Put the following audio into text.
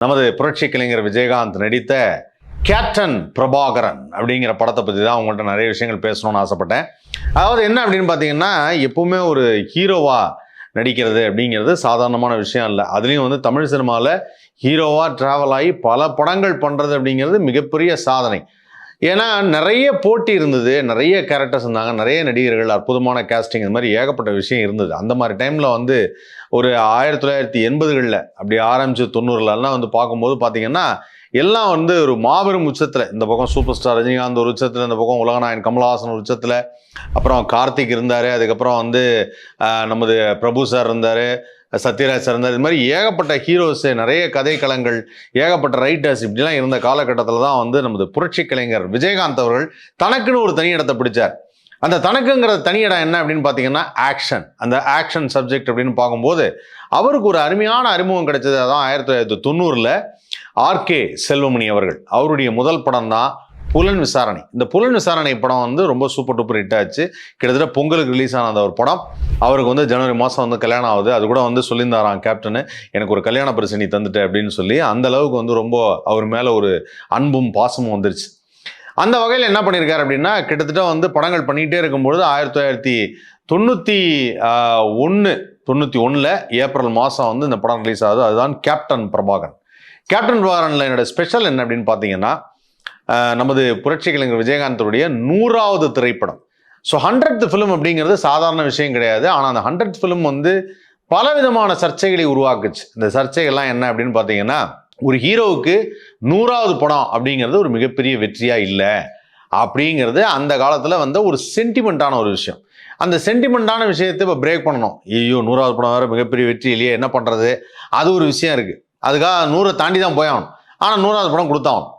நமது புரட்சி கலைஞர் விஜயகாந்த் நடித்த கேப்டன் பிரபாகரன் அப்படிங்கிற படத்தை பற்றி தான் உங்கள்கிட்ட நிறைய விஷயங்கள் பேசணும்னு ஆசைப்பட்டேன். அதாவது என்ன அப்படின்னு பார்த்தீங்கன்னா, எப்பவுமே ஒரு ஹீரோவா நடிக்கிறது அப்படிங்கிறது சாதாரணமான விஷயம் இல்லை. அதுலேயும் வந்து தமிழ் சினிமாவில் ஹீரோவா ட்ராவல் ஆகி பல படங்கள் பண்ணுறது அப்படிங்கிறது மிகப்பெரிய சாதனை. ஏன்னா நிறைய போட்டி இருந்தது, நிறைய கேரக்டர்ஸ் இருந்தாங்க, நிறைய நடிகர்கள், அற்புதமான கேஸ்டிங், இந்த மாதிரி ஏகப்பட்ட விஷயம் இருந்தது. அந்த மாதிரி டைமில் வந்து ஒரு 1980களில் அப்படி ஆரம்பிச்சு 90லாம் வந்து பார்க்கும்போது பார்த்தீங்கன்னா எல்லாம் வந்து ஒரு மாபெரும் உச்சத்தில். இந்த பக்கம் சூப்பர் ஸ்டார் ரஜினிகாந்த் ஒரு உச்சத்தில், இந்த பக்கம் உலகநாயகன் கமலஹாசன் ஒரு உச்சத்தில், அப்புறம் கார்த்திக் இருந்தார், அதுக்கப்புறம் வந்து நமது பிரபு சார் இருந்தார், சத்யராஜ் சார் இருந்தார். இது மாதிரி ஏகப்பட்ட ஹீரோஸ், நிறைய கதைக்களங்கள், ஏகப்பட்ட ரைட்டர்ஸ், இப்படிலாம் இருந்த காலகட்டத்தில் தான் வந்து நமது புரட்சி கலைஞர் விஜயகாந்த் அவர்கள் தனக்குன்னு ஒரு தனி இடத்தை பிடிச்சார். அந்த தனக்குங்கிற தனி இடம் என்ன அப்படின்னு பார்த்தீங்கன்னா ஆக்ஷன். அந்த ஆக்ஷன் சப்ஜெக்ட் அப்படின்னு பார்க்கும்போது அவருக்கு ஒரு அருமையான அறிமுகம் கிடைச்சது. அதான் 1990 ஆர்கே செல்வமணி அவர்கள், அவருடைய முதல் படம் தான் புலன் விசாரணை. இந்த புலன் விசாரணை படம் வந்து ரொம்ப சூப்பர் டூப்பர் ஹிட் ஆச்சு. கிட்டத்தட்ட பொங்கலுக்கு ரிலீஸ் ஆன அந்த ஒரு படம். அவருக்கு வந்து ஜனவரி மாதம் வந்து கல்யாணம் ஆகுது. அது கூட வந்து சொல்லியிருந்தாராம் கேப்டனு, எனக்கு ஒரு கல்யாண பரிசு நீ தந்துட்ட அப்படின்னு சொல்லி. அந்த அளவுக்கு வந்து ரொம்ப அவர் மேலே ஒரு அன்பும் பாசமும் வந்துருச்சு. அந்த வகையில் என்ன பண்ணியிருக்காரு அப்படின்னா, கிட்டத்தட்ட வந்து படங்கள் பண்ணிகிட்டே இருக்கும்பொழுது 1991 ஏப்ரல் மாதம் வந்து இந்த படம் ரிலீஸ் ஆகுது. அதுதான் கேப்டன் பிரபாகரன். கேப்டன் பிரபாகரனில் என்னோட ஸ்பெஷல் என்ன அப்படின்னு பார்த்தீங்கன்னா, நமது புரட்சி கலைஞர் விஜயகாந்தருடைய 100வது திரைப்படம். ஸோ 100th ஃபிலிம் அப்படிங்கிறது சாதாரண விஷயம் கிடையாது. ஆனால் அந்த 100th ஃபிலிம் வந்து பலவிதமான சர்ச்சைகளை உருவாக்குச்சு. இந்த சர்ச்சைகள்லாம் என்ன அப்படின்னு பார்த்தீங்கன்னா, ஒரு ஹீரோவுக்கு 100வது படம் அப்படிங்கிறது ஒரு மிகப்பெரிய வெற்றியாக இல்லை அப்படிங்கிறது அந்த காலத்தில் வந்து ஒரு சென்டிமெண்ட்டான ஒரு விஷயம். அந்த சென்டிமெண்ட்டான விஷயத்தை இப்போ பிரேக் பண்ணணும். ஐயோ 100வது படம் வேறு மிகப்பெரிய வெற்றி இல்லையே, என்ன பண்ணுறது, அது ஒரு விஷயம் இருக்குது. அதுக்காக 100 தாண்டி தான் போயாகணும். ஆனால் 100வது படம் கொடுத்தாகணும்.